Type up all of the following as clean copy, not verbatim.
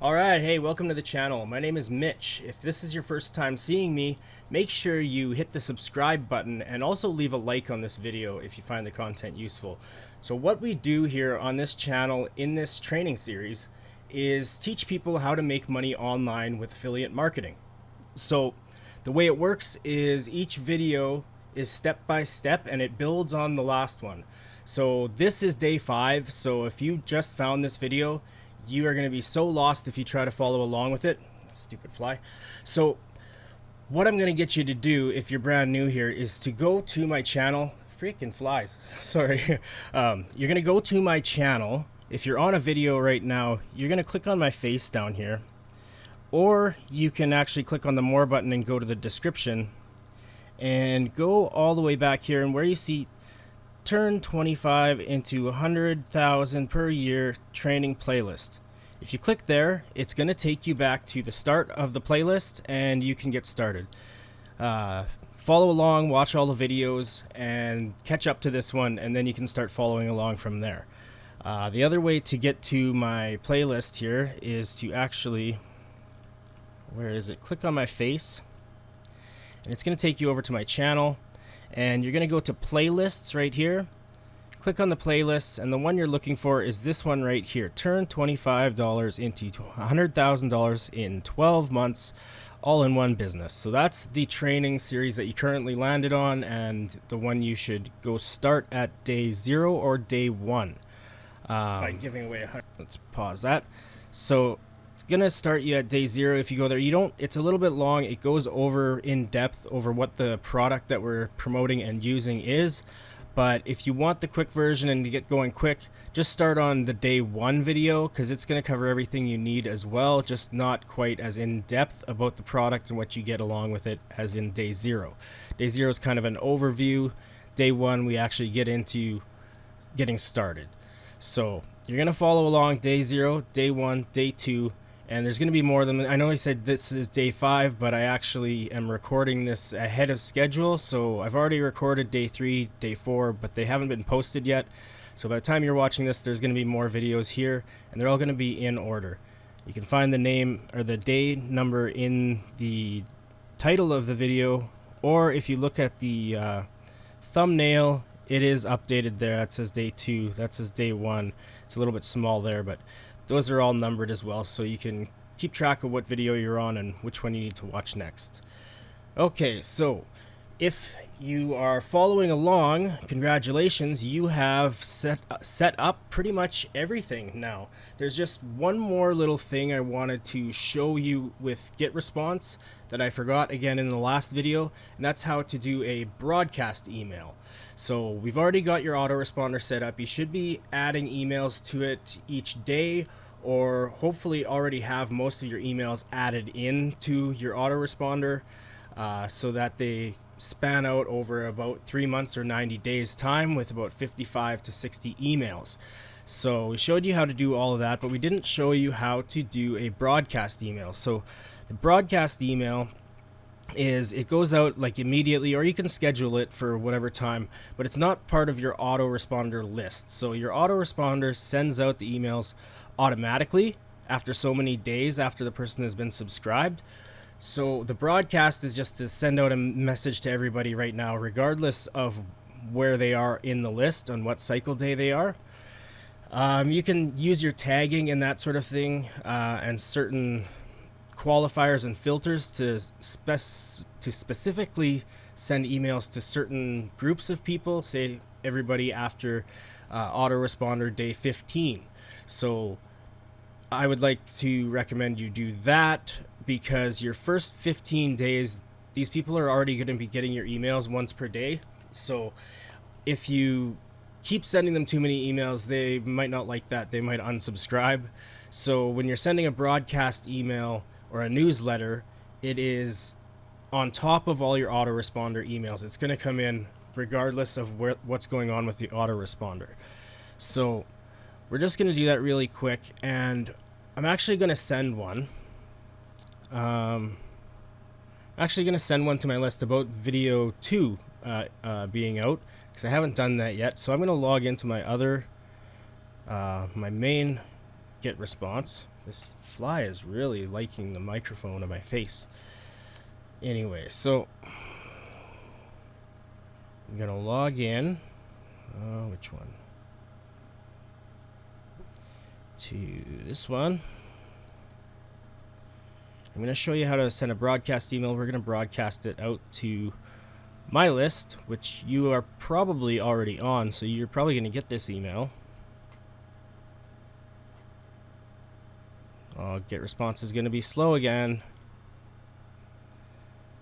Alright, hey, welcome to the channel. My name is Mitch. If this is your first time seeing me, make sure you hit the subscribe button and also leave a like on this video if you find the content useful. So what we do here on this channel in this training series is teach people how to make money online with affiliate marketing. So the way it works is each video is step by step and it builds on the last one. So this is day 5, so if you just found this video, you are going to be so lost if you try to follow along with it. Stupid fly. So what I'm going to get you to do if you're brand new here is to go to my channel. Freaking flies. Sorry. You're going to go to my channel. If you're on a video right now, you're going to click on my face down here. Or you can actually click on the more button and go to the description. And go all the way back here, and where you see turn 25 into 100,000 per year training playlist. If you click there, it's going to take you back to the start of the playlist and you can get started. Follow along, watch all the videos and catch up to this one, and then you can start following along from there. The other way to get to my playlist here is to actually, where is it? Click on my face and it's going to take you over to my channel. And you're going to go to playlists right here. Click on the playlists, and the one you're looking for is this one right here. Turn $25 into $100,000 in 12 months, all in one business. So that's the training series that you currently landed on, and the one you should go start at day 0 or day 1. By giving away let's pause that. So it's gonna start you at day 0. If you go there, it's a little bit long. It goes over in depth over what the product that we're promoting and using is. But if you want the quick version and to get going quick, just start on the day 1 video, because it's going to cover everything you need as well, just not quite as in depth about the product and what you get along with it as in day 0. Day 0 is kind of an overview. Day 1 we actually get into getting started. So you're going to follow along day 0, day 1, day 2. And there's going to be more than, I know I said this is day 5, but I actually am recording this ahead of schedule. So I've already recorded day 3, day 4, but they haven't been posted yet. So by the time you're watching this, there's going to be more videos here, and they're all going to be in order. You can find the name or the day number in the title of the video, or if you look at the thumbnail, it is updated there. That says day 2, that says day 1. It's a little bit small there, but those are all numbered as well, so you can keep track of what video you're on and which one you need to watch next. Okay, so if you are following along, congratulations, you have set up pretty much everything now. There's just one more little thing I wanted to show you with GetResponse that I forgot again in the last video, and that's how to do a broadcast email. So we've already got your autoresponder set up. You should be adding emails to it each day, or hopefully already have most of your emails added into your autoresponder so that they span out over about 3 months or 90 days time with about 55 to 60 emails. So we showed you how to do all of that, but we didn't show you how to do a broadcast email. So the broadcast email is, it goes out like immediately, or you can schedule it for whatever time, but it's not part of your autoresponder list. So your autoresponder sends out the emails automatically after so many days after the person has been subscribed. So the broadcast is just to send out a message to everybody right now, regardless of where they are in the list, on what cycle day they are. You can use your tagging and that sort of thing, and certain qualifiers and filters to specifically send emails to certain groups of people, say everybody after autoresponder day 15. So I would like to recommend you do that, because your first 15 days, these people are already going to be getting your emails once per day. So if you keep sending them too many emails, they might not like that. They might unsubscribe. So when you're sending a broadcast email or a newsletter, it is on top of all your autoresponder emails. It's going to come in regardless of what's going on with the autoresponder. So we're just going to do that really quick, and I'm actually going to send one. I'm actually going to send one to my list about video 2 being out, because I haven't done that yet. So I'm going to log into my other, my main GetResponse. This fly is really liking the microphone on my face. Anyway, so I'm gonna log in. Which one? To this one. I'm gonna show you how to send a broadcast email. We're gonna broadcast it out to my list, which you are probably already on, so you're probably gonna get this email. GetResponse is gonna be slow again.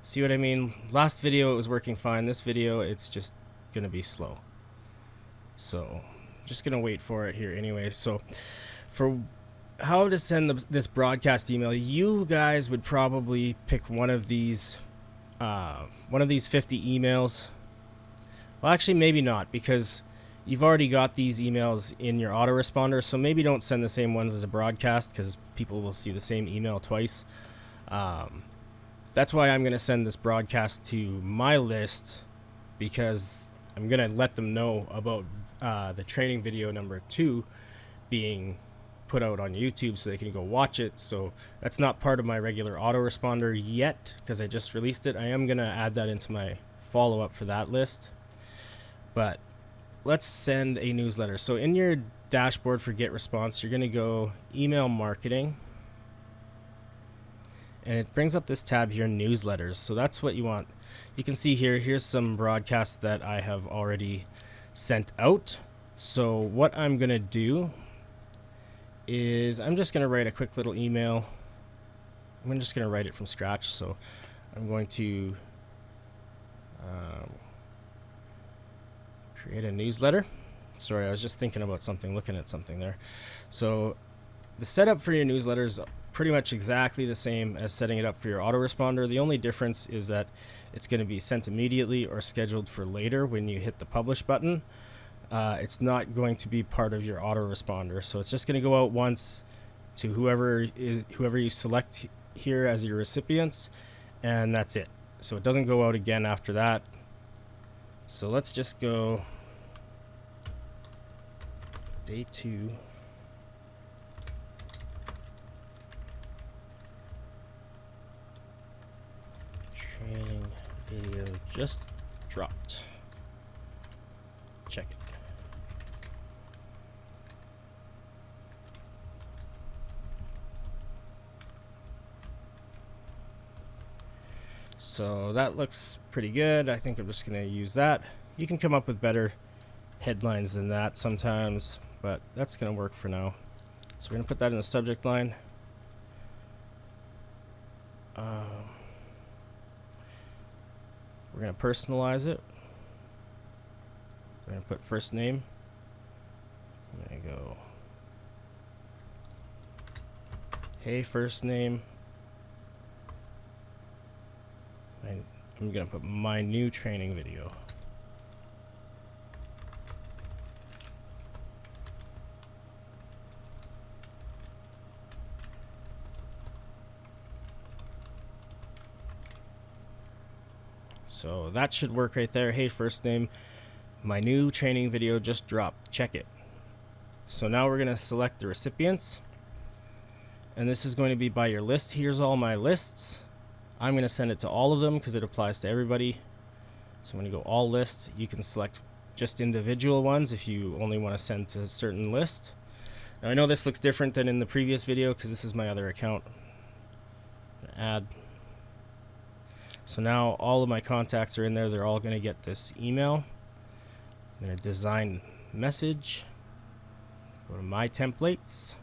See what I mean? Last video it was working fine. This video it's just gonna be slow. So just gonna wait for it here anyway. So for how to send this broadcast email, you guys would probably pick one of these 50 emails. Well, actually maybe not, because you've already got these emails in your autoresponder, so maybe don't send the same ones as a broadcast, because people will see the same email twice. That's why I'm going to send this broadcast to my list, because I'm going to let them know about the training video number 2 being put out on YouTube, so they can go watch it. So that's not part of my regular autoresponder yet, because I just released it. I am going to add that into my follow-up for that list. But let's send a newsletter. So in your dashboard for GetResponse, you're going to go email marketing, and it brings up this tab here, newsletters. So that's what you want. You can see here, here's some broadcasts that I have already sent out. So what I'm going to do is I'm just going to write a quick little email. I'm just going to write it from scratch. So I'm going to create a newsletter. Sorry, I was just thinking about something, looking at something there. So the setup for your newsletter is pretty much exactly the same as setting it up for your autoresponder. The only difference is that it's going to be sent immediately or scheduled for later when you hit the publish button. It's not going to be part of your autoresponder, so it's just going to go out once to whoever you select here as your recipients, and that's it. So it doesn't go out again after that. So let's just go day 2. Training video just dropped. Check it. So that looks pretty good. I think I'm just going to use that. You can come up with better headlines than that sometimes, but that's going to work for now. So we're going to put that in the subject line. We're going to personalize it. We're going to put first name. I'm going to go, hey, first name. And I'm going to put my new training video. So that should work right there. Hey, first name, my new training video just dropped. Check it. So now we're going to select the recipients. And this is going to be by your list. Here's all my lists. I'm going to send it to all of them because it applies to everybody. So I'm going to go all lists. You can select just individual ones if you only want to send to a certain list. Now I know this looks different than in the previous video because this is my other account. Add. So now all of my contacts are in there. They're all going to get this email. I'm going to design message. Go to my templates.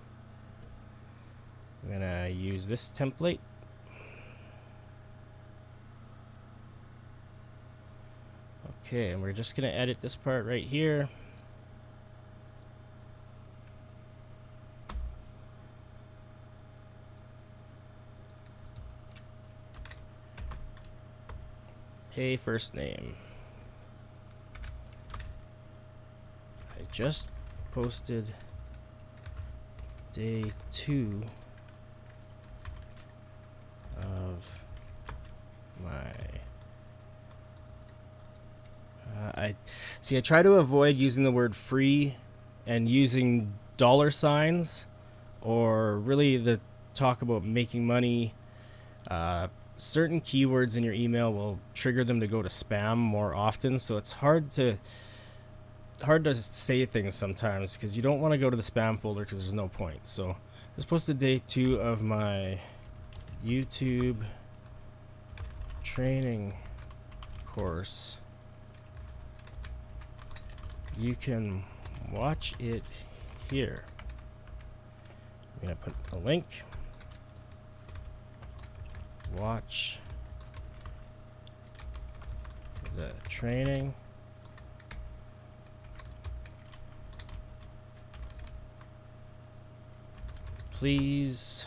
I'm going to use this template. Okay, and we're just going to edit this part right here. Hey, first name. I just posted day 2 of my I try to avoid using the word free and using dollar signs or really the talk about making money, certain keywords in your email will trigger them to go to spam more often. So it's hard to say things sometimes because you don't want to go to the spam folder because there's no point. So I just posted day 2 of my YouTube training course. You can watch it here. I'm gonna put a link. Watch the training. Please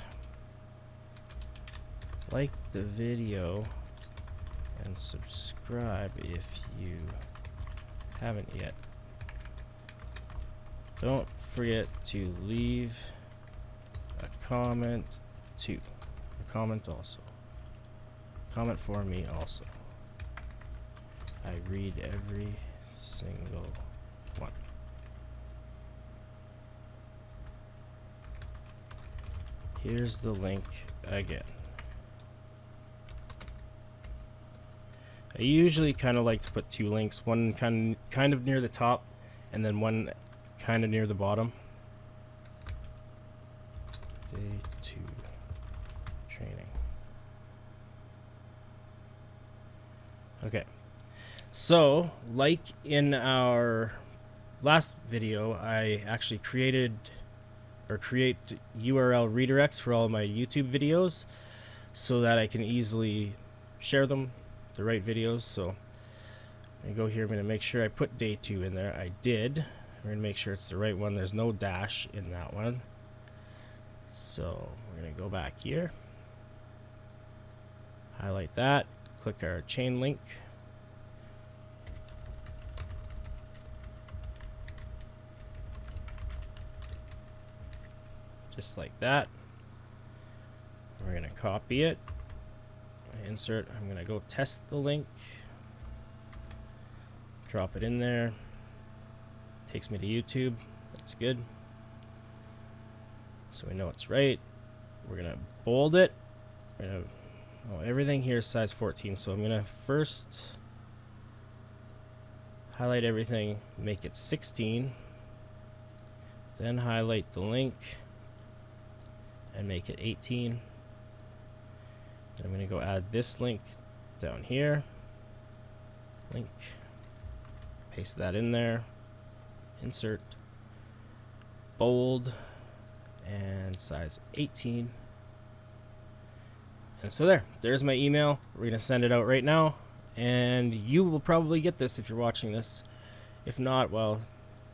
like the video and subscribe if you haven't yet. Don't forget to leave a comment too. A comment also. Comment for me also. I read every single one. Here's the link again. I usually kind of like to put 2 links, one kind of near the top and then one kind of near the bottom. Day 2 training. Okay, so like in our last video, I actually create URL redirects for all my YouTube videos so that I can easily share them, the right videos. So I go here, I'm going to make sure I put day 2 in there. I did. We're going to make sure it's the right one. There's no dash in that one. So we're going to go back here, highlight that, click our chain link. Just like that. We're going to copy it, insert. I'm going to go test the link, drop it in there. Takes me to YouTube. That's good. So we know it's right. We're going to bold it. Everything here is size 14. So I'm going to first highlight everything, make it 16. Then highlight the link and make it 18. Then I'm going to go add this link down here. Link. Paste that in there. Insert. Bold. And size 18. And so there's my email. We're going to send it out right now. And you will probably get this if you're watching this. If not, well,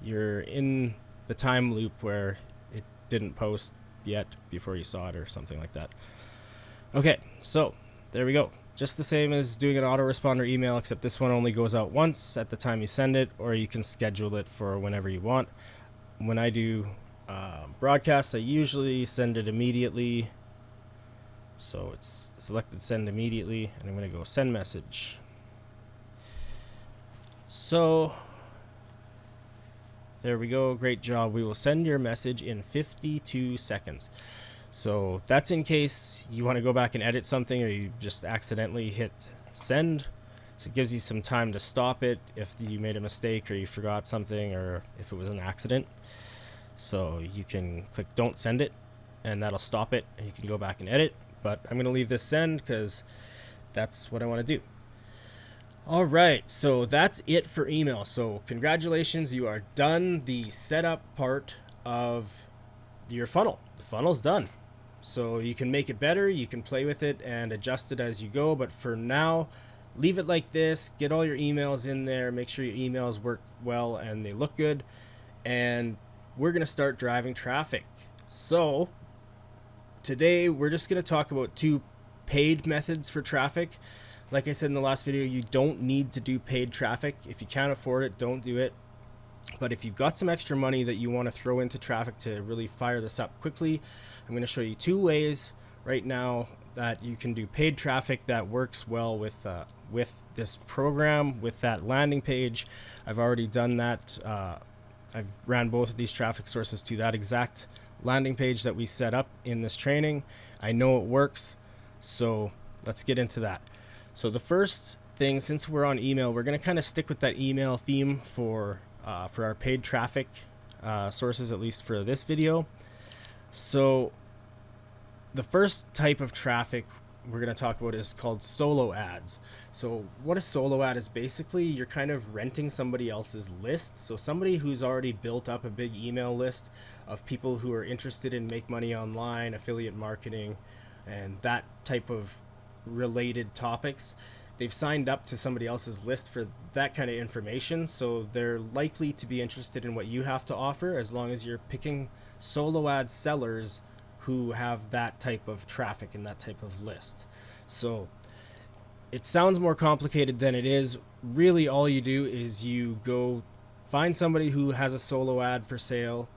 you're in the time loop where it didn't post yet before you saw it or something like that. Okay, so there we go. Just the same as doing an autoresponder email, except this one only goes out once at the time you send it, or you can schedule it for whenever you want. When I do broadcasts, I usually send it immediately. So it's selected send immediately, and I'm going to go send message. So there we go. Great job. We will send your message in 52 seconds. So that's in case you want to go back and edit something, or you just accidentally hit send. So it gives you some time to stop it if you made a mistake or you forgot something, or if it was an accident. So you can click don't send it, and that'll stop it, and you can go back and edit. But I'm going to leave this send because that's what I want to do. All right, so that's it for email. So congratulations, you are done the setup part of your funnel. The funnel's done. So you can make it better, you can play with it and adjust it as you go, but for now, leave it like this. Get all your emails in there, make sure your emails work well and they look good, and we're going to start driving traffic. So today we're just going to talk about 2 paid methods for traffic. Like I said in the last video, you don't need to do paid traffic. If you can't afford it, don't do it. But if you've got some extra money that you want to throw into traffic to really fire this up quickly, I'm going to show you 2 ways right now that you can do paid traffic that works well with this program, with that landing page. I've already done that. I've ran both of these traffic sources to that exact landing page that we set up in this training. I know it works, so let's get into that. So the first thing, since we're on email, we're going to kind of stick with that email theme for our paid traffic sources, at least for this video. So the first type of traffic we're going to talk about is called solo ads. So what a solo ad is, basically you're kind of renting somebody else's list. So somebody who's already built up a big email list of people who are interested in make money online, affiliate marketing, and that type of related topics. They've signed up to somebody else's list for that kind of information, so they're likely to be interested in what you have to offer, as long as you're picking solo ad sellers who have that type of traffic and that type of list. So it sounds more complicated than it is. Really, all you do is you go find somebody who has a solo ad for sale.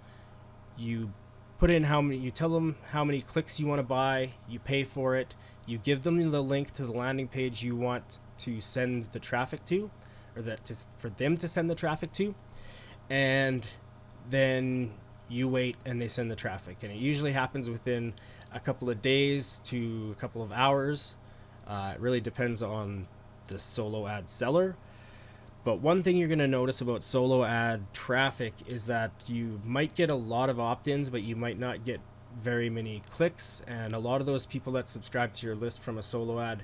You put in you tell them how many clicks you want to buy, you pay for it, you give them the link to the landing page you want to send the traffic to, or for them to send the traffic to, and then you wait and they send the traffic. And it usually happens within a couple of days to a couple of hours. It really depends on the solo ad seller. But one thing you're going to notice about solo ad traffic is that you might get a lot of opt-ins, but you might not get very many clicks. And a lot of those people that subscribe to your list from a solo ad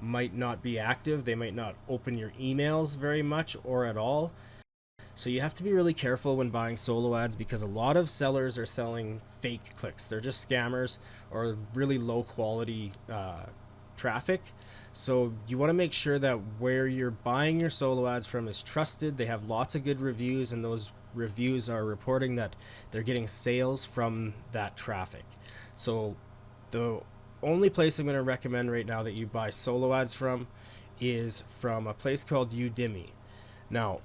might not be active. They might not open your emails very much or at all. So you have to be really careful when buying solo ads, because a lot of sellers are selling fake clicks. They're just scammers or really low quality traffic. So you want to make sure that where you're buying your solo ads from is trusted. They have lots of good reviews, and those reviews are reporting that they're getting sales from that traffic. So the only place I'm going to recommend right now that you buy solo ads from is from a place called UDIMI. Now,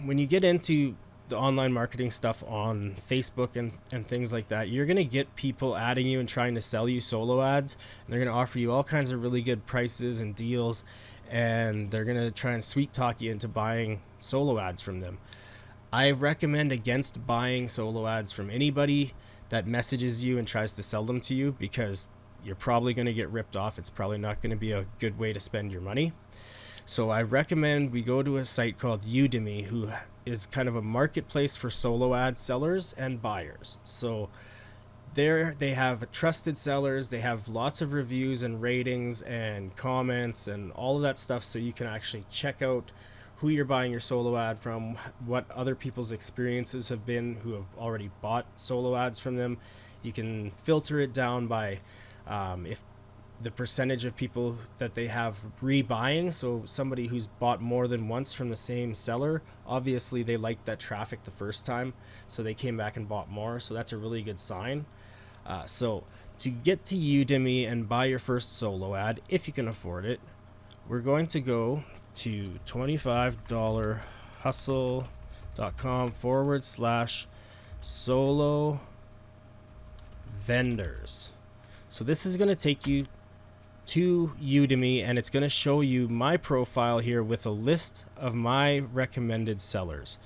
when you get into the online marketing stuff on Facebook and things like that, you're going to get people adding you and trying to sell you solo ads. And they're going to offer you all kinds of really good prices and deals, and they're going to try and sweet talk you into buying solo ads from them. I recommend against buying solo ads from anybody that messages you and tries to sell them to you, because you're probably going to get ripped off. It's probably not going to be a good way to spend your money. So I recommend we go to a site called Udemy, who is kind of a marketplace for solo ad sellers and buyers. So there they have trusted sellers. They have lots of reviews and ratings and comments and all of that stuff, so you can actually check out who you're buying your solo ad from, what other people's experiences have been who have already bought solo ads from them. You can filter it down by if the percentage of people that they have rebuying. So somebody who's bought more than once from the same seller, obviously they liked that traffic the first time, so they came back and bought more. So that's a really good sign. So to get to Udemy and buy your first solo ad, if you can afford it, we're going to go to $25hustle.com/solo vendors. So this is going to take you to Udemy, and it's going to show you my profile here with a list of my recommended sellers.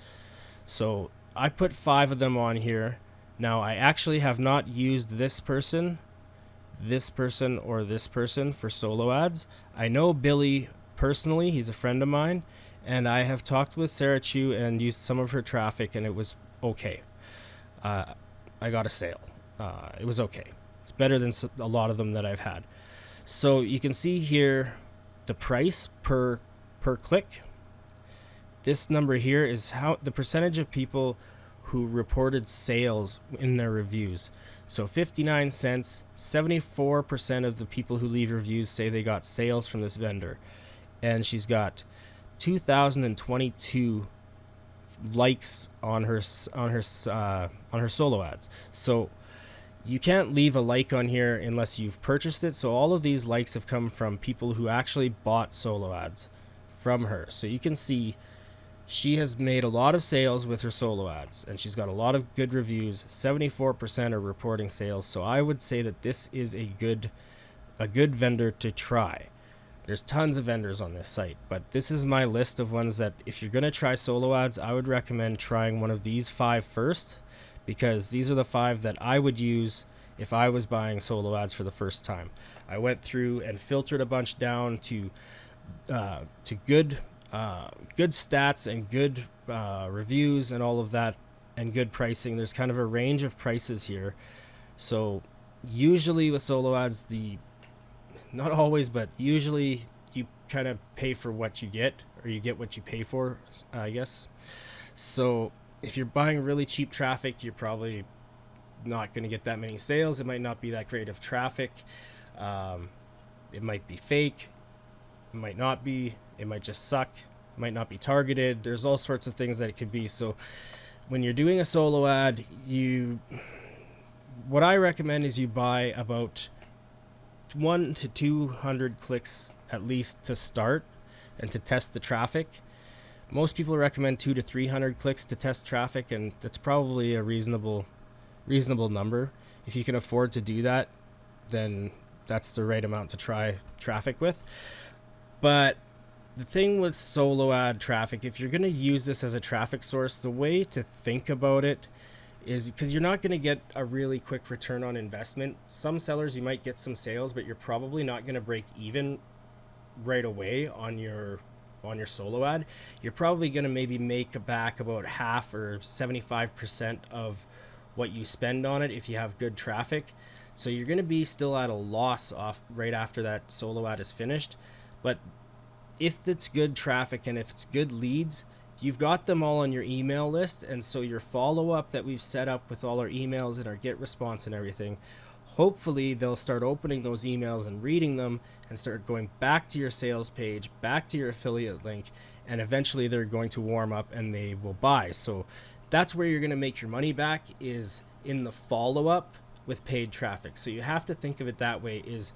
So I put 5 of them on here. Now I actually have not used this person, or this person for solo ads. I know Billy personally, he's a friend of mine, and I have talked with Sarah Chu and used some of her traffic, and it was okay. I got a sale. It was okay. It's better than a lot of them that I've had. So you can see here the price per click. This number here is how the percentage of people who reported sales in their reviews. So 59 cents, 74% of the people who leave reviews say they got sales from this vendor. And she's got 2,022 likes on her solo ads. So you can't leave a like on here unless you've purchased it. So all of these likes have come from people who actually bought solo ads from her. So you can see she has made a lot of sales with her solo ads, and she's got a lot of good reviews. 74% are reporting sales. So I would say that this is a good vendor to try. There's tons of vendors on this site, but this is my list of ones that if you're going to try solo ads, I would recommend trying one of these 5 first, because these are the 5 that I would use if I was buying solo ads for the first time. I went through and filtered a bunch down to good stats and good reviews and all of that, and good pricing. There's kind of a range of prices here. So usually with solo ads, not always, but usually you kind of pay for what you get, or you get what you pay for, I guess. So if you're buying really cheap traffic, you're probably not going to get that many sales. It might not be that great of traffic. It might be fake. It might not be. It might just suck. It might not be targeted. There's all sorts of things that it could be. So when you're doing a solo ad, what I recommend is you buy about 1 to 200 clicks at least to start and to test the traffic. Most people recommend 2 to 300 clicks to test traffic, and that's probably a reasonable number. If you can afford to do that, then that's the right amount to try traffic with. But the thing with solo ad traffic, if you're going to use this as a traffic source, the way to think about it is, because you're not going to get a really quick return on investment. Some sellers, you might get some sales, but you're probably not going to break even right away on your solo ad. You're probably going to maybe make back about half or 75% of what you spend on it if you have good traffic. So you're going to be still at a loss off right after that solo ad is finished. But if it's good traffic and if it's good leads, you've got them all on your email list. And so your follow-up that we've set up with all our emails and our GetResponse and everything, hopefully they'll start opening those emails and reading them and start going back to your sales page, back to your affiliate link, and eventually they're going to warm up and they will buy. So that's where you're going to make your money back, is in the follow-up with paid traffic. So you have to think of it that way, is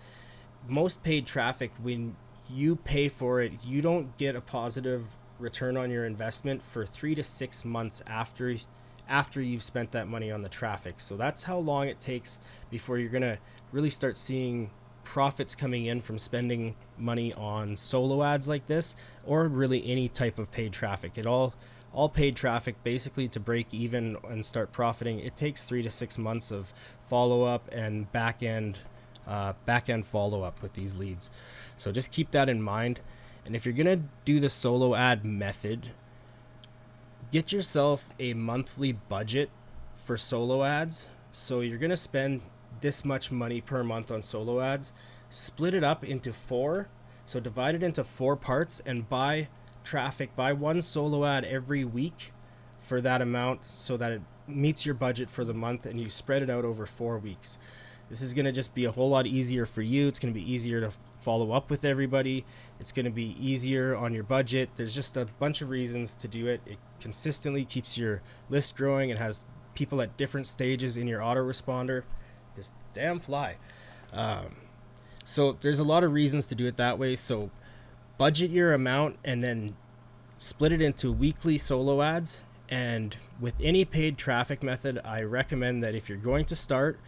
most paid traffic, when you pay for it, you don't get a positive return on your investment for 3 to 6 months after you've spent that money on the traffic. So that's how long it takes before you're going to really start seeing profits coming in from spending money on solo ads like this, or really any type of paid traffic. All paid traffic, basically, to break even and start profiting, it takes 3 to 6 months of follow-up and back-end follow-up with these leads. So just keep that in mind. And if you're going to do the solo ad method, get yourself a monthly budget for solo ads. So you're going to spend this much money per month on solo ads. Split it up into 4. So divide it into 4 parts and buy one solo ad every week for that amount, so that it meets your budget for the month, and you spread it out over 4 weeks. This is going to just be a whole lot easier for you. It's going to be easier to follow up with everybody. It's going to be easier on your budget. There's just a bunch of reasons to do it. It consistently keeps your list growing. It has people at different stages in your autoresponder. This damn fly. So there's a lot of reasons to do it that way. So budget your amount and then split it into weekly solo ads. And with any paid traffic method, I recommend that if you're going to start,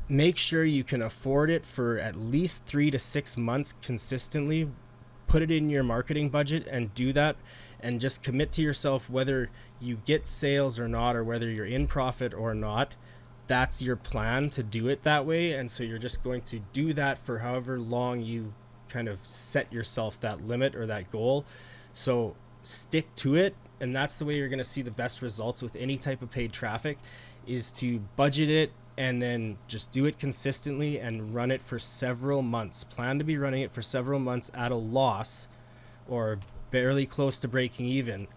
make sure you can afford it for at least 3 to 6 months consistently. Put it in your marketing budget and do that, and just commit to yourself whether you get sales or not, or whether you're in profit or not. That's your plan, to do it that way. And so you're just going to do that for however long you kind of set yourself that limit or that goal. So stick to it, and that's the way you're going to see the best results with any type of paid traffic, is to budget it and then just do it consistently and run it for several months. Plan to be running it for several months at a loss or barely close to breaking even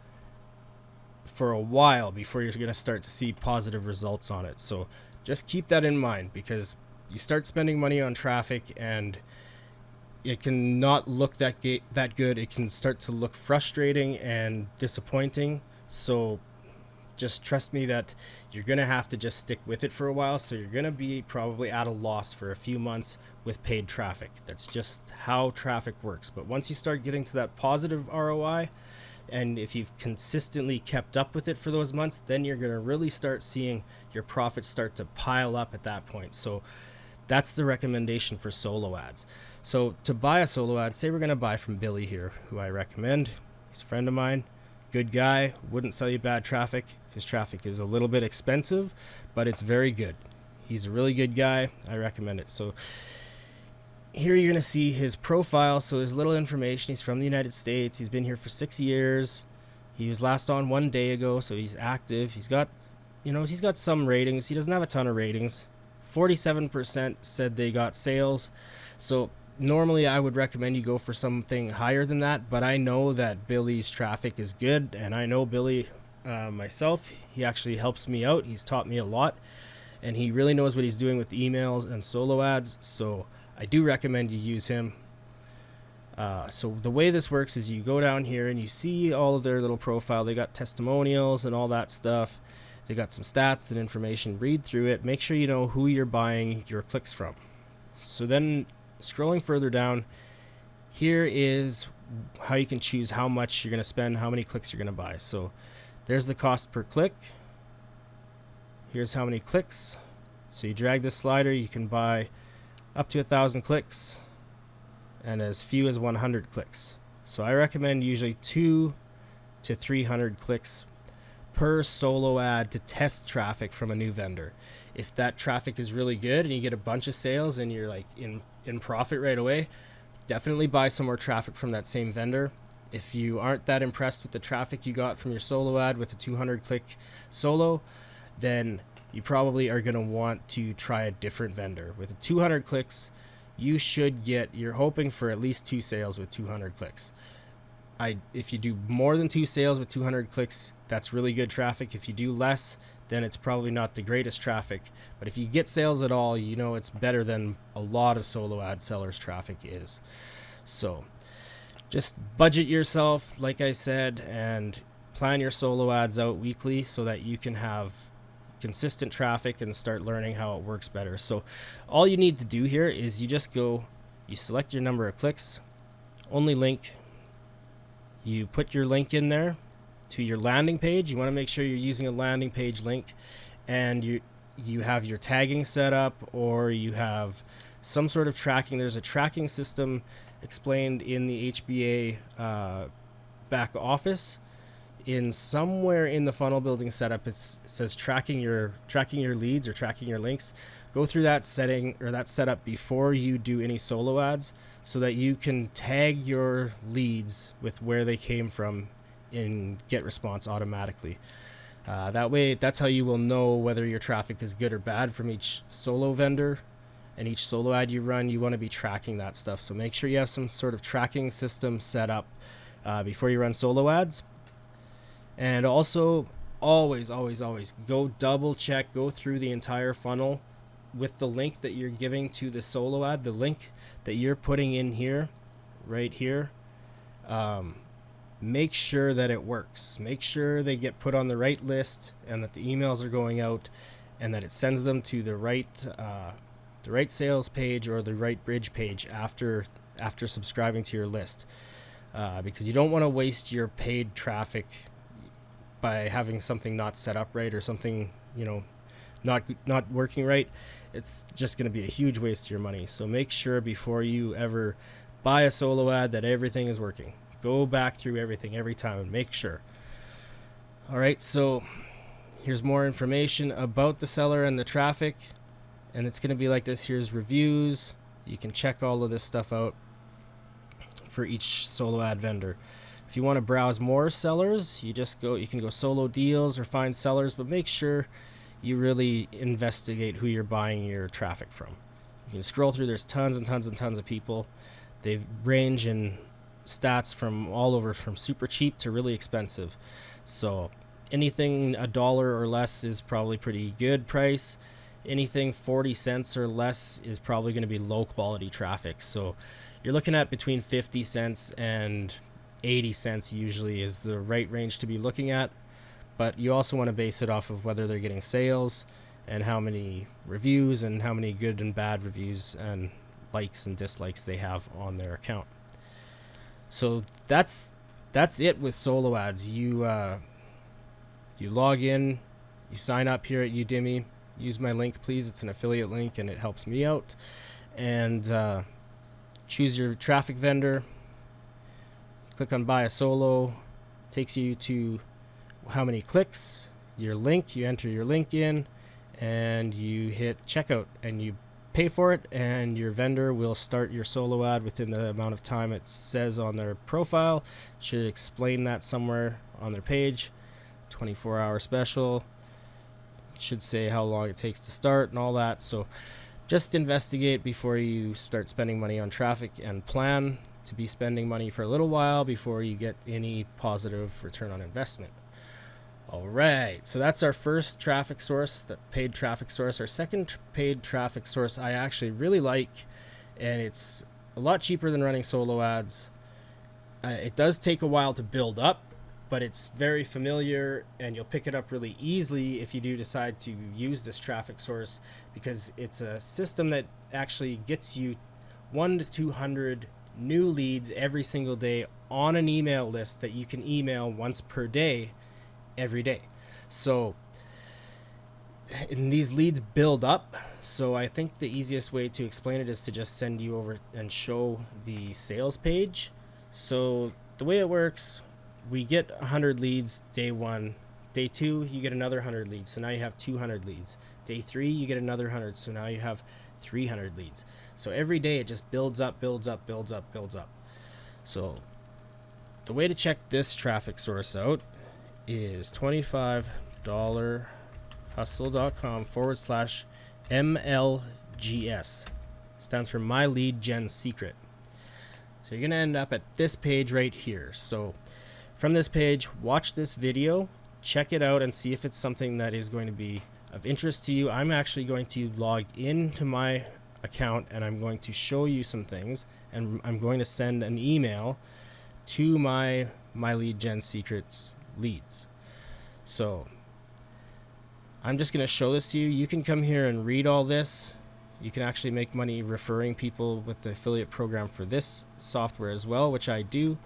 for a while before you're going to start to see positive results on it. So just keep that in mind, because you start spending money on traffic and it can not look that good. It can start to look frustrating and disappointing. So just trust me that you're going to have to just stick with it for a while. So you're going to be probably at a loss for a few months with paid traffic. That's just how traffic works. But once you start getting to that positive ROI, and if you've consistently kept up with it for those months, then you're going to really start seeing your profits start to pile up at that point. So that's the recommendation for solo ads. So to buy a solo ad, say we're going to buy from Billy here, who I recommend. He's a friend of mine, good guy, wouldn't sell you bad traffic. His traffic is a little bit expensive, but it's very good. He's a really good guy. I recommend it. So here you're going to see his profile. So there's little information. He's from the United States. He's been here for 6 years. He was last on 1 day ago, so he's active. He's got, he's got some ratings. He doesn't have a ton of ratings. 47% said they got sales. So normally I would recommend you go for something higher than that, but I know that Billy's traffic is good, and I know Billy myself. He actually helps me out. He's taught me a lot, and he really knows what he's doing with emails and solo ads. So I do recommend you use him. So the way this works is you go down here and you see all of their little profile. They got testimonials and all that stuff. They got some stats and information. Read through it. Make sure you know who you're buying your clicks from. So then scrolling further down, here is how you can choose how much you're going to spend, how many clicks you're going to buy. So there's the cost per click. Here's how many clicks. So you drag this slider, you can buy up to 1,000 clicks and as few as 100 clicks. So I recommend usually 200 to 300 clicks per solo ad to test traffic from a new vendor. If that traffic is really good and you get a bunch of sales and you're like in profit right away, definitely buy some more traffic from that same vendor. If you aren't that impressed with the traffic you got from your solo ad with a 200 click solo, then you probably are going to want to try a different vendor. With 200 clicks, you're hoping for at least 2 sales with 200 clicks. If you do more than 2 sales with 200 clicks, that's really good traffic. If you do less, then it's probably not the greatest traffic. But if you get sales at all, it's better than a lot of solo ad sellers' traffic is. So just budget yourself, like I said, and plan your solo ads out weekly so that you can have consistent traffic and start learning how it works better. So all you need to do here is you select your number of clicks, only link. You put your link in there to your landing page. You want to make sure you're using a landing page link, and you have your tagging set up, or you have some sort of tracking. There's a tracking system explained in the HBA back office. In somewhere in the funnel building setup, it says tracking your leads or tracking your links. Go through that setting or that setup before you do any solo ads, so that you can tag your leads with where they came from in GetResponse automatically. That way, that's how you will know whether your traffic is good or bad from each solo vendor. And each solo ad you run, you want to be tracking that stuff. So make sure you have some sort of tracking system set up before you run solo ads. And also, always go double check, go through the entire funnel with the link that you're giving to the solo ad, the link that you're putting in here, right here. Make sure that it works. Make sure they get put on the right list and that the emails are going out and that it sends them to the right sales page or the right bridge page after subscribing to your list. Because you don't want to waste your paid traffic by having something not set up right or something, not working right. It's just going to be a huge waste of your money. So make sure before you ever buy a solo ad that everything is working. Go back through everything every time and make sure. All right, so here's more information about the seller and the traffic, and it's going to be like this. Here's reviews. You can check all of this stuff out for each solo ad vendor. If you want to browse more sellers, you can go solo deals or find sellers, but make sure you really investigate who you're buying your traffic from. You can scroll through, there's tons and tons and tons of people. They range in stats from all over, from super cheap to really expensive. So anything $1 or less is probably pretty good price. Anything 40 cents or less is probably going to be low quality traffic. So you're looking at between 50 cents and 80 cents usually is the right range to be looking at. But you also want to base it off of whether they're getting sales and how many reviews and how many good and bad reviews and likes and dislikes they have on their account. So that's it with solo ads. You log in, you sign up here at Udemy. Use my link, please. It's an affiliate link and it helps me out. And choose your traffic vendor. Click on buy a solo. Takes you to how many clicks your link, you enter your link in, and you hit checkout, and you pay for it, and your vendor will start your solo ad within the amount of time it says on their profile. Should explain that somewhere on their page. 24-hour special. Should say how long it takes to start and all that. So just investigate before you start spending money on traffic, and plan to be spending money for a little while before you get any positive return on investment. All right, so that's our first traffic source, the paid traffic source. Our second paid traffic source I actually really like, and it's a lot cheaper than running solo ads. It does take a while to build up, but it's very familiar, and you'll pick it up really easily if you do decide to use this traffic source, because it's a system that actually gets you 100 to 200 new leads every single day on an email list that you can email once per day every day. So and these leads build up, so I think the easiest way to explain it is to just send you over and show the sales page. So the way it works, we get 100 leads day 1. Day 2, you get another 100 leads, so now you have 200 leads. Day 3, you get another 100, so now you have 300 leads. So every day it just builds up. So the way to check this traffic source out is $25hustle.com/MLGS. Stands for My Lead Gen Secret. So you're going to end up at this page right here. So from this page, watch this video, check it out, and see if it's something that is going to be of interest to you. I'm actually going to log into my account, and I'm going to show you some things, and I'm going to send an email to my Lead Gen Secrets leads. So I'm just going to show this to you. You can come here and read all this. You can actually make money referring people with the affiliate program for this software as well, which I do.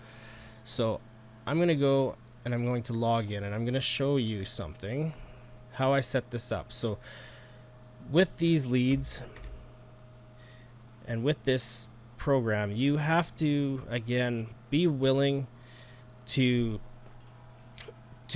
So I'm going to go and I'm going to log in, and I'm going to show you something, how I set this up. So with these leads and with this program, you have to, again, be willing to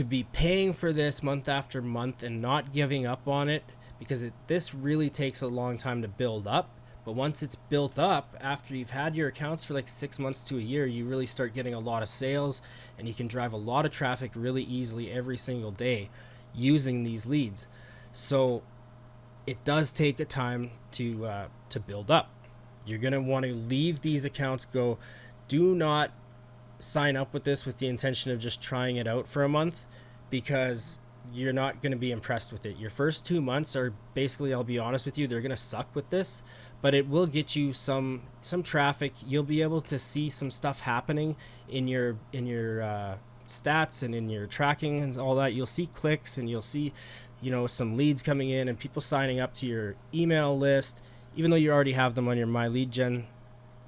be paying for this month after month and not giving up on it, because this really takes a long time to build up. But once it's built up, after you've had your accounts for like 6 months to a year, you really start getting a lot of sales, and you can drive a lot of traffic really easily every single day using these leads. So it does take a time to build up. You're going to want to leave these accounts go. Do not sign up with this with the intention of just trying it out for a month, because you're not going to be impressed with it. Your first 2 months are basically, I'll be honest with you, they're going to suck with this, but it will get you some traffic. You'll be able to see some stuff happening in your stats and in your tracking and all that. You'll see clicks, and you'll see, some leads coming in and people signing up to your email list. Even though you already have them on your My Lead Gen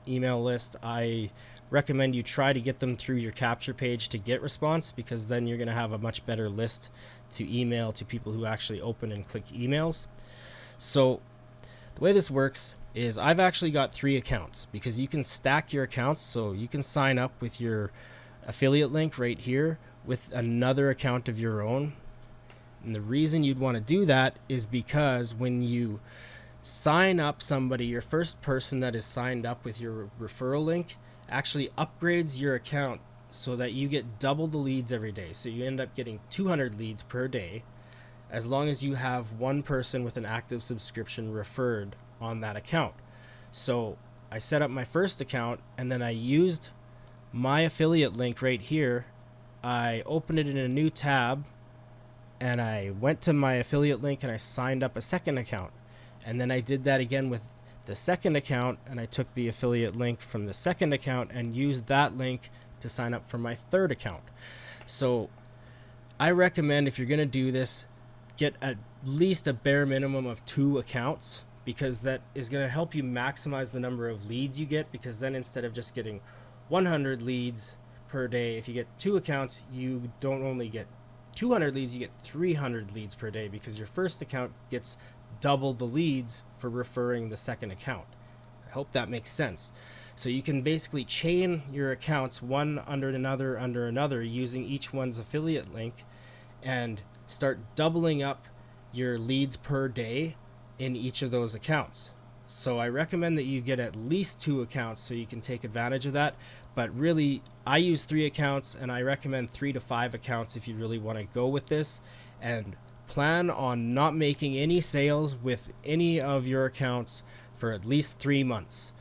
email list, I recommend you try to get them through your capture page to GetResponse, because then you're going to have a much better list to email to people who actually open and click emails. So the way this works is I've actually got 3 accounts, because you can stack your accounts. So you can sign up with your affiliate link right here with another account of your own. And the reason you'd want to do that is because when you sign up somebody, your first person that is signed up with your referral link actually upgrades your account so that you get double the leads every day. So you end up getting 200 leads per day, as long as you have one person with an active subscription referred on that account. So I set up my first account, and then I used my affiliate link right here. I opened it in a new tab, and I went to my affiliate link and I signed up a second account. And then I did that again with the second account, and I took the affiliate link from the second account and used that link to sign up for my third account. So I recommend, if you're going to do this, get at least a bare minimum of 2 accounts, because that is going to help you maximize the number of leads you get. Because then instead of just getting 100 leads per day, if you get 2 accounts, you don't only get 200 leads, you get 300 leads per day, because your first account gets double the leads for referring the second account. I hope that makes sense. So you can basically chain your accounts one under another using each one's affiliate link, and start doubling up your leads per day in each of those accounts. So I recommend that you get at least 2 accounts so you can take advantage of that. But really, I use 3 accounts, and I recommend 3 to 5 accounts if you really want to go with this. And plan on not making any sales with any of your accounts for at least 3 months.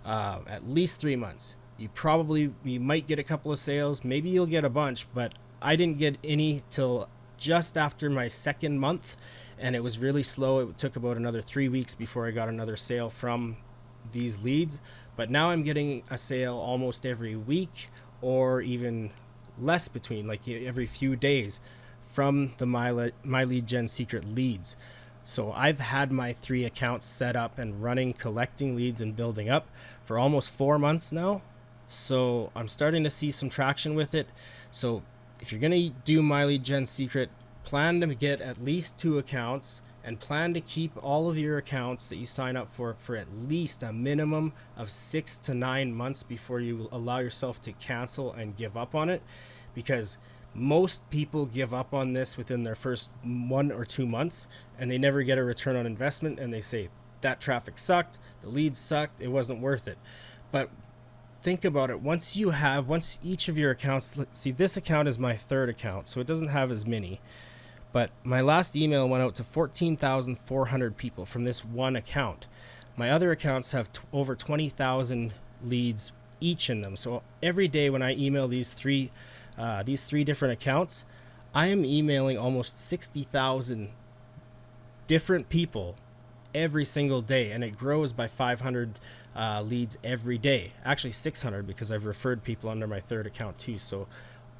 At least 3 months. You might get a couple of sales, maybe you'll get a bunch, but I didn't get any till just after my 2nd month, and it was really slow. It took about another 3 weeks before I got another sale from these leads. But now I'm getting a sale almost every week, or even less, between like every few days, from the My Lead Gen Secret leads. So I've had my 3 accounts set up and running, collecting leads and building up for almost 4 months now. So I'm starting to see some traction with it. So if you're going to do My Lead Gen Secret, plan to get at least 2 accounts, and plan to keep all of your accounts that you sign up for at least a minimum of 6 to 9 months before you allow yourself to cancel and give up on it, because most people give up on this within their first 1 or 2 months, and they never get a return on investment, and they say that traffic sucked, the leads sucked, it wasn't worth it. But think about it. Once each of your accounts, see, this account is my 3rd account, so it doesn't have as many. But my last email went out to 14,400 people from this one account. My other accounts have over 20,000 leads each in them. So every day when I email these three different accounts, I am emailing almost 60,000 different people every single day, and it grows by 500 leads every day. Actually 600, because I've referred people under my 3rd account too. So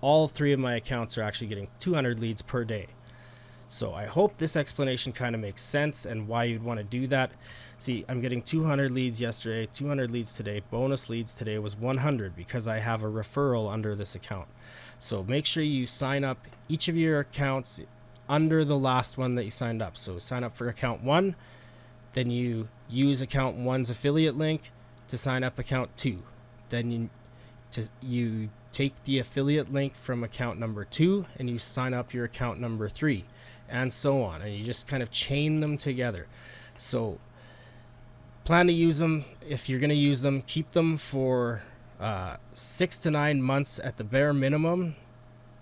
all 3 of my accounts are actually getting 200 leads per day. So I hope this explanation kind of makes sense and why you'd want to do that. See, I'm getting 200 leads yesterday, 200 leads today. Bonus leads today was 100 because I have a referral under this account. So make sure you sign up each of your accounts under the last one that you signed up. So sign up for account 1, then you use account 1's affiliate link to sign up account 2. Then you take the affiliate link from account number 2 and you sign up your account number 3. And so on, and you just kind of chain them together. So plan to use them. If you're going to use them, keep them for 6 to 9 months at the bare minimum.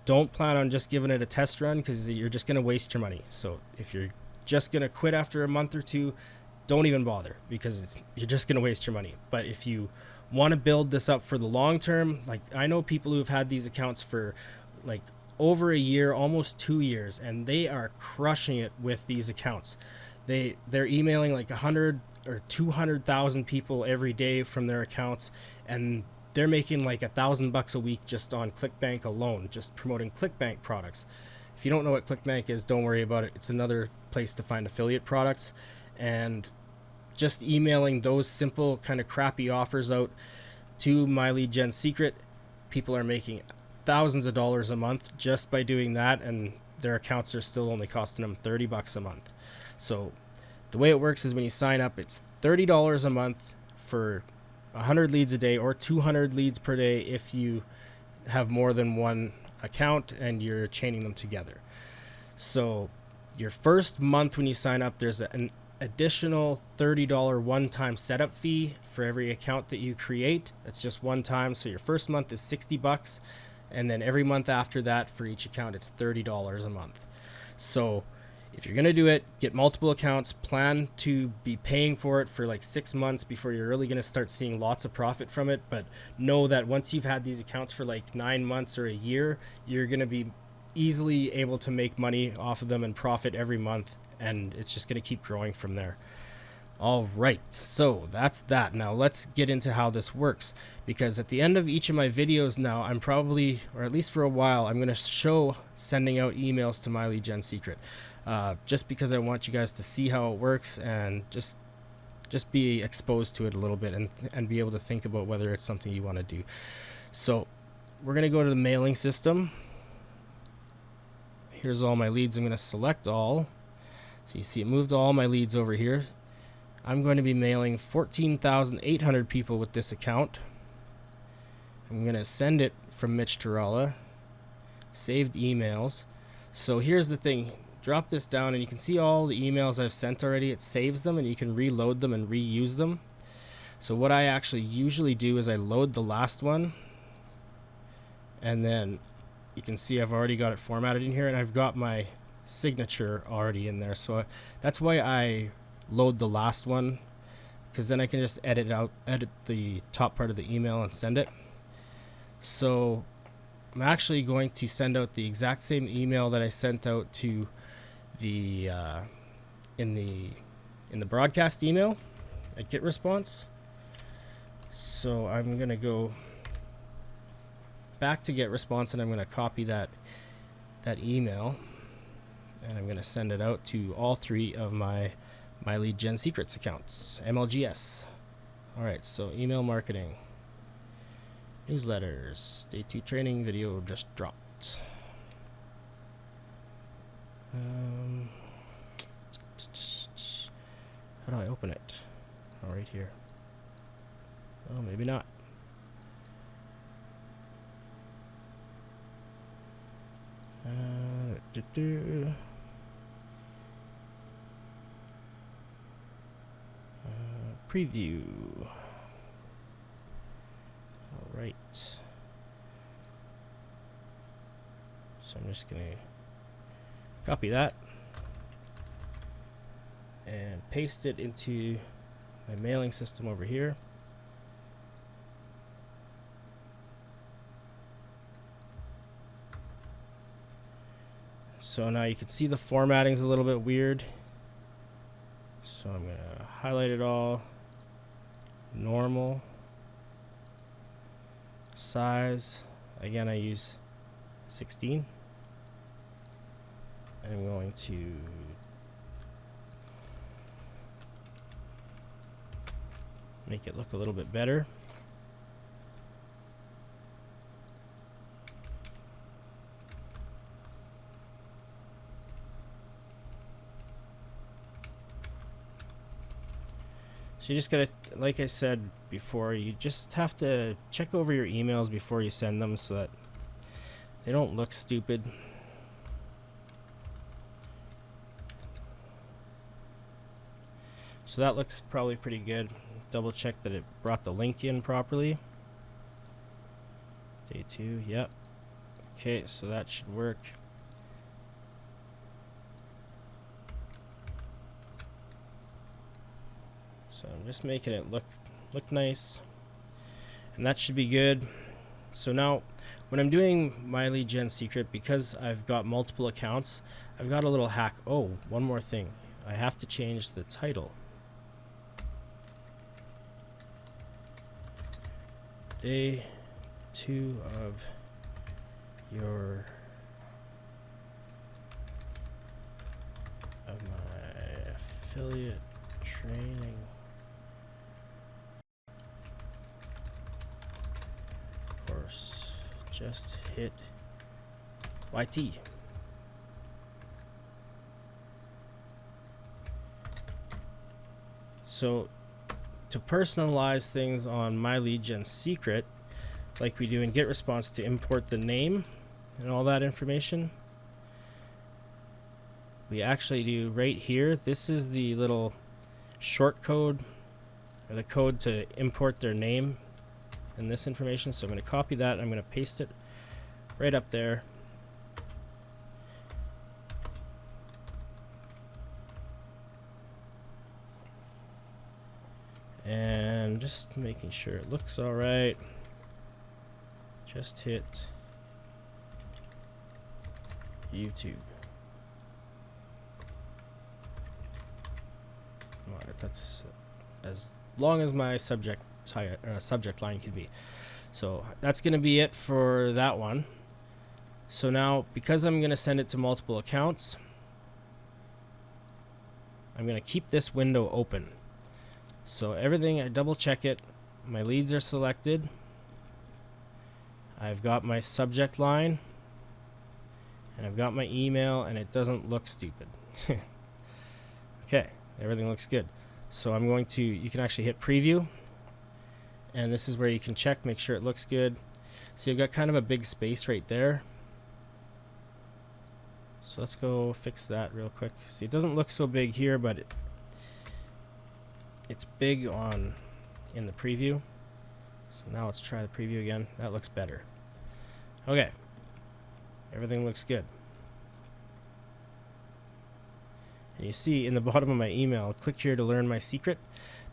Don't plan on just giving it a test run, because you're just going to waste your money. So if you're just going to quit after a month or 2, don't even bother, because you're just going to waste your money. But if you want to build this up for the long term, like I know people who've had these accounts for like over a year, almost 2 years, and they are crushing it with these accounts. They're emailing like 100 or 200,000 people every day from their accounts, and they're making like $1,000 a week just on ClickBank alone, just promoting ClickBank products. If you don't know what ClickBank is, don't worry about it. It's another place to find affiliate products, and just emailing those simple kind of crappy offers out to My Lead Gen Secret, people are making thousands of dollars a month just by doing that, and their accounts are still only costing them $30 a month. So the way it works is when you sign up, it's $30 a month for 100 leads a day, or 200 leads per day if you have more than one account and you're chaining them together. So your first month when you sign up, there's an additional $30 one-time setup fee for every account that you create. That's just one time. So your first month is $60, and then every month after that for each account it's $30 a month. So if you're going to do it, get multiple accounts, plan to be paying for it for like 6 months before you're really going to start seeing lots of profit from it. But know that once you've had these accounts for like 9 months or a year, you're going to be easily able to make money off of them and profit every month, and it's just going to keep growing from there. All right, so that's that. Now let's get into how this works, because at the end of each of my videos now, I'm probably, or at least for a while, I'm going to show sending out emails to My Lead Gen Secret, just because I want you guys to see how it works and just be exposed to it a little bit, and be able to think about whether it's something you want to do. So we're going to go to the mailing system. Here's all my leads. I'm going to select all. So you see it moved all my leads over here. I'm going to be mailing 14,800 people with this account. I'm going to send it from Mitch Taralla. Saved emails. So here's the thing. Drop this down and you can see all the emails I've sent already. It saves them and you can reload them and reuse them. So what I actually usually do is I load the last one, and then you can see I've already got it formatted in here, and I've got my signature already in there. So that's why I load the last one, because then I can just edit the top part of the email and send it. So I'm actually going to send out the exact same email that I sent out to the in the broadcast email at GetResponse. So I'm gonna go back to GetResponse and I'm gonna copy that email, and I'm gonna send it out to all 3 of my lead gen secrets accounts, MLGS. All right, so email marketing, newsletters, day 2 training video just dropped. How do I open it? Oh, right here. Oh, maybe not. Preview. All right. So I'm just gonna copy that and paste it into my mailing system over here. So now you can see the formatting's a little bit weird. So I'm gonna highlight it all, normal, size, again I use 16. I'm going to make it look a little bit better. So you just gotta, like I said before, you just have to check over your emails before you send them so that they don't look stupid. So that looks probably pretty good. Double check that it brought the link in properly. Day 2, yep. Okay, so that should work. So I'm just making it look nice, and that should be good. So now when I'm doing my lead gen secret, because I've got multiple accounts, I've got a little hack. Oh, one more thing, I have to change the title. Day 2 of your my affiliate training course just hit YT. So to personalize things on my lead gen secret, like we do in GetResponse, to import the name and all that information, we actually do right here. This is the little short code, or the code to import their name and this information. So I'm going to copy that, I'm going to paste it right up there. And just making sure it looks all right. Just hit YouTube. All right, that's as long as my subject line can be. So that's going to be it for that one. So now, because I'm going to send it to multiple accounts, I'm going to keep this window open. So everything, I double check it. My leads are selected. I've got my subject line, and I've got my email, and it doesn't look stupid. Okay, everything looks good. So I'm going to, you can actually hit preview, and this is where you can check, make sure it looks good. So you've got kind of a big space right there. So let's go fix that real quick. See, it doesn't look so big here, but it's big on in the preview. So now let's try the preview again. That looks better. Okay. Everything looks good. And you see in the bottom of my email, click here to learn my secret.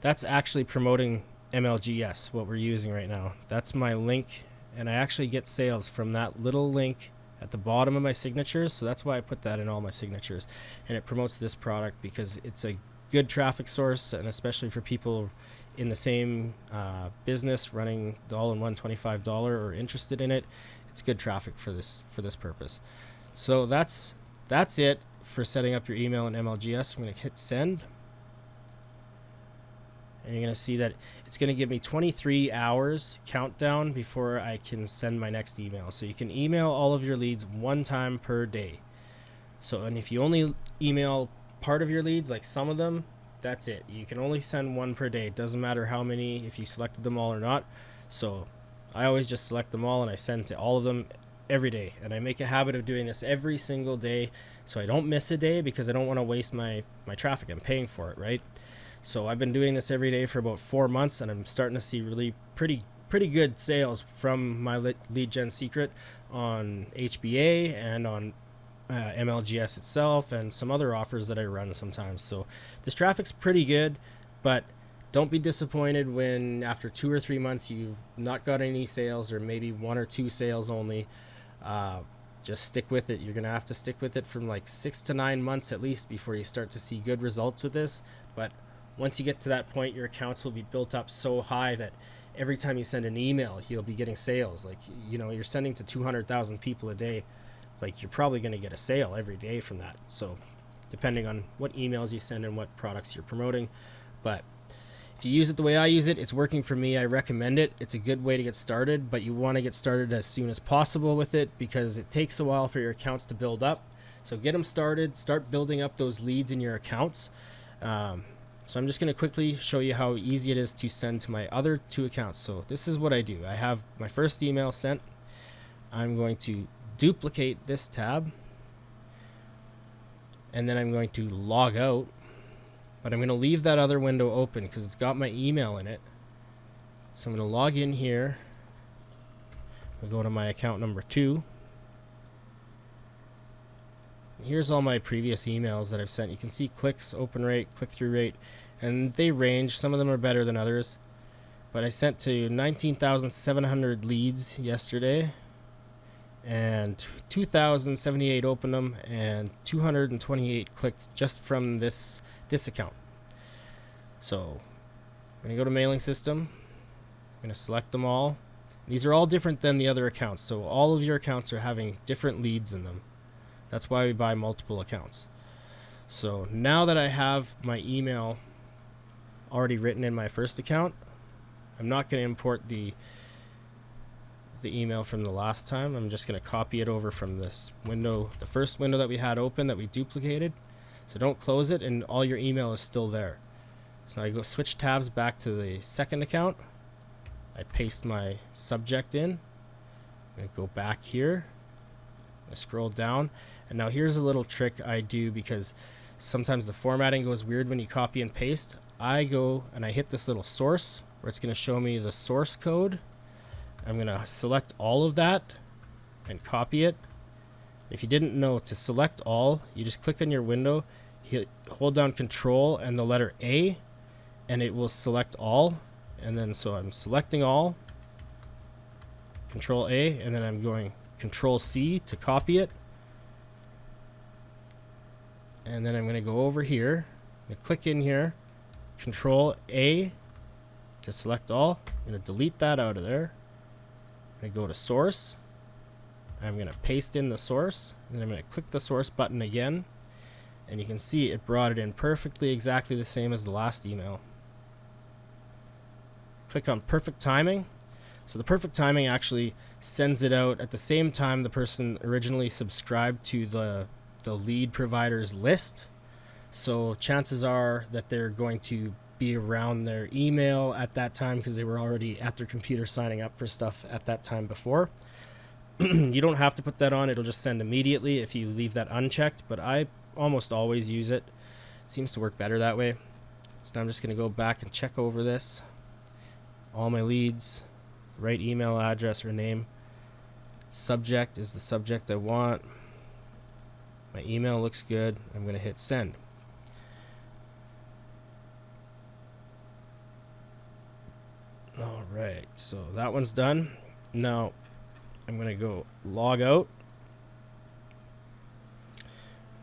That's actually promoting MLGS, what we're using right now. That's my link, and I actually get sales from that little link at the bottom of my signatures, so that's why I put that in all my signatures. And it promotes this product because it's a good traffic source, and especially for people in the same business running the all-in-one $25 or interested in it, it's good traffic for this purpose. So that's it for setting up your email in MLGS. I'm going to hit send, and you're going to see that it's going to give me 23 hours countdown before I can send my next email. So you can email all of your leads one time per day. So, and if you only email part of your leads, like some of them, that's it. You can only send one per day. It doesn't matter how many, if you selected them all or not. So I always just select them all and I send to all of them every day. And I make a habit of doing this every single day so I don't miss a day, because I don't want to waste my traffic. I'm paying for it, right? So I've been doing this every day for about 4 months, and I'm starting to see really pretty good sales from my lead gen secret on HBA and on MLGS itself, and some other offers that I run sometimes. So this traffic's pretty good, but don't be disappointed when after 2 or 3 months you've not got any sales, or maybe 1 or 2 sales only. Just stick with it. You're gonna have to stick with it from like 6 to 9 months at least before you start to see good results with this. But once you get to that point, your accounts will be built up so high that every time you send an email, you'll be getting sales. Like, you know, you're sending to 200,000 people a day. Like, you're probably going to get a sale every day from that. So depending on what emails you send and what products you're promoting. But if you use it the way I use it, it's working for me. I recommend it. It's a good way to get started, but you want to get started as soon as possible with it, because it takes a while for your accounts to build up. So get them started. Start building up those leads in your accounts. So I'm just going to quickly show you how easy it is to send to my other 2 accounts. So this is what I do. I have my first email sent. I'm going to duplicate this tab, and then I'm going to log out. But I'm going to leave that other window open because it's got my email in it. So I'm going to log in here. I'll go to my account number 2. Here's all my previous emails that I've sent. You can see clicks, open rate, click-through rate, and they range. Some of them are better than others. But I sent to 19,700 leads yesterday, and 2,078 opened them, and 228 clicked just from this account. So I'm going to go to mailing system. I'm going to select them all. These are all different than the other accounts, so all of your accounts are having different leads in them. That's why we buy multiple accounts. So now that I have my email already written in my first account, I'm not going to import the email from the last time. I'm just going to copy it over from this window, the first window that we had open that we duplicated. So don't close it, and all your email is still there. So I go switch tabs back to the second account. I paste my subject in. I'm going to go back here. I scroll down, and now here's a little trick I do, because sometimes the formatting goes weird when you copy and paste. I go and I hit this little source where it's going to show me the source code. I'm going to select all of that and copy it. If you didn't know, to select all, you just click on your window, hold down Control and the letter A, and it will select all. And then so I'm selecting all, Control A, and then I'm going Control C to copy it. And then I'm going to go over here, I'm going to click in here, Control A to select all. I'm going to delete that out of there. I'm going to go to source. I'm going to paste in the source, and then I'm going to click the source button again, and you can see it brought it in perfectly exactly the same as the last email. Click on perfect timing. So the perfect timing actually sends it out at the same time the person originally subscribed to the lead provider's list. So chances are that they're going to be around their email at that time because they were already at their computer signing up for stuff at that time before. You don't have to put that on. It'll just send immediately if you leave that unchecked, but I almost always use it. Seems to work better that way. So now I'm just going to go back and check over this. All my leads, right email address or name. Subject is the subject I want. My email looks good. I'm going to hit send. All right, so that one's done. Now I'm going to go log out.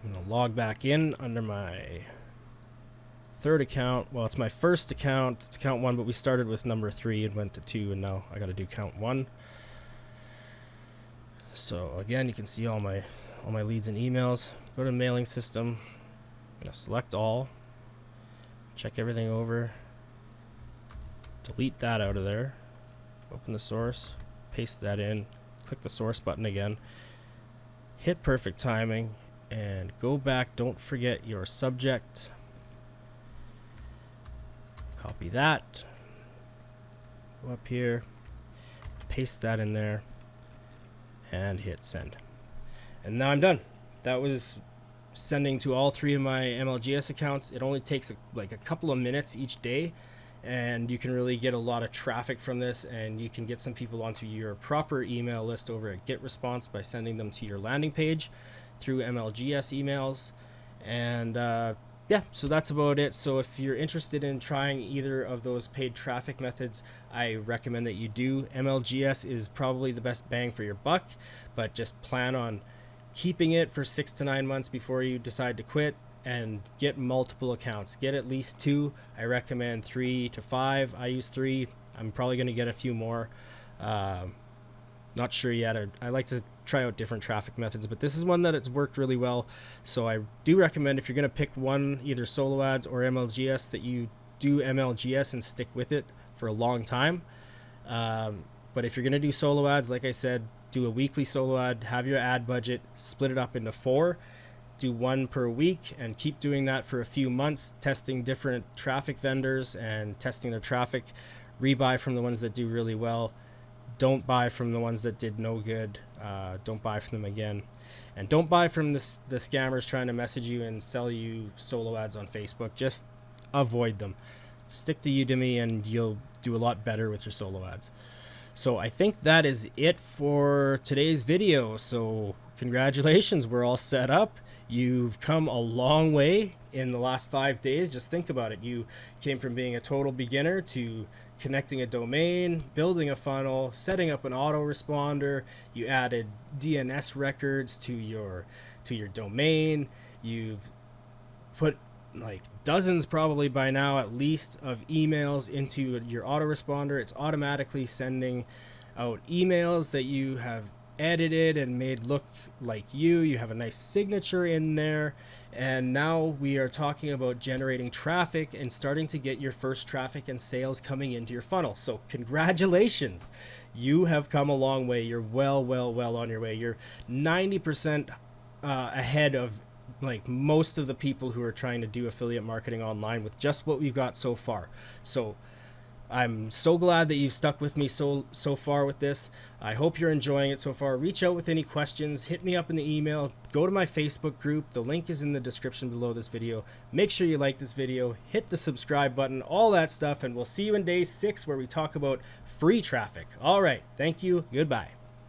I'm going to log back in under my third account. Well, it's my first account. It's account 1, but we started with number 3 and went to 2, and now I got to do count 1. So again, you can see all my leads and emails. Go to mailing system. I'm going to select all. Check everything over. Delete that out of there. Open the source. Paste that in. Click the source button again. Hit perfect timing and go back. Don't forget your subject. Copy that. Go up here. Paste that in there. And hit send. And now I'm done. That was sending to all 3 of my MLGS accounts. It only takes like a couple of minutes each day, and you can really get a lot of traffic from this, and you can get some people onto your proper email list over at GetResponse by sending them to your landing page through MLGS emails. And yeah, so that's about it. So if you're interested in trying either of those paid traffic methods, I recommend that you do. MLGS is probably the best bang for your buck, but just plan on keeping it for 6 to 9 months before you decide to quit, and get multiple accounts. Get at least 2. I recommend 3 to 5. I use 3. I'm probably going to get a few more. Not sure yet. I like to try out different traffic methods, but this is one that it's worked really well. So I do recommend, if you're going to pick one, either solo ads or MLGS, that you do MLGS and stick with it for a long time. But if you're going to do solo ads, like I said, do a weekly solo ad, have your ad budget, split it up into 4, do 1 per week, and keep doing that for a few months, testing different traffic vendors and testing their traffic. Rebuy from the ones that do really well. Don't buy from the ones that did no good. Don't buy from them again. And don't buy from the scammers trying to message you and sell you solo ads on Facebook. Just avoid them. Stick to UDIMI and you'll do a lot better with your solo ads. So I think that is it for today's video. So congratulations, we're all set up. You've come a long way in the last 5 days. Just think about it. You came from being a total beginner to connecting a domain, building a funnel, setting up an autoresponder. You added DNS records to your domain. You've put like dozens, probably by now at least, of emails into your autoresponder. It's automatically sending out emails that you have edited and made look like you. You have a nice signature in there. And now we are talking about generating traffic and starting to get your first traffic and sales coming into your funnel. So congratulations, you have come a long way. You're well on your way. You're 90% ahead of like most of the people who are trying to do affiliate marketing online with just what we've got so far. So I'm so glad that you've stuck with me so far with this. I hope you're enjoying it so far. Reach out with any questions. Hit me up in the email. Go to my Facebook group. The link is in the description below this video. Make sure you like this video. Hit the subscribe button, all that stuff, and we'll see you in day 6 where we talk about free traffic. All right. Thank you. Goodbye.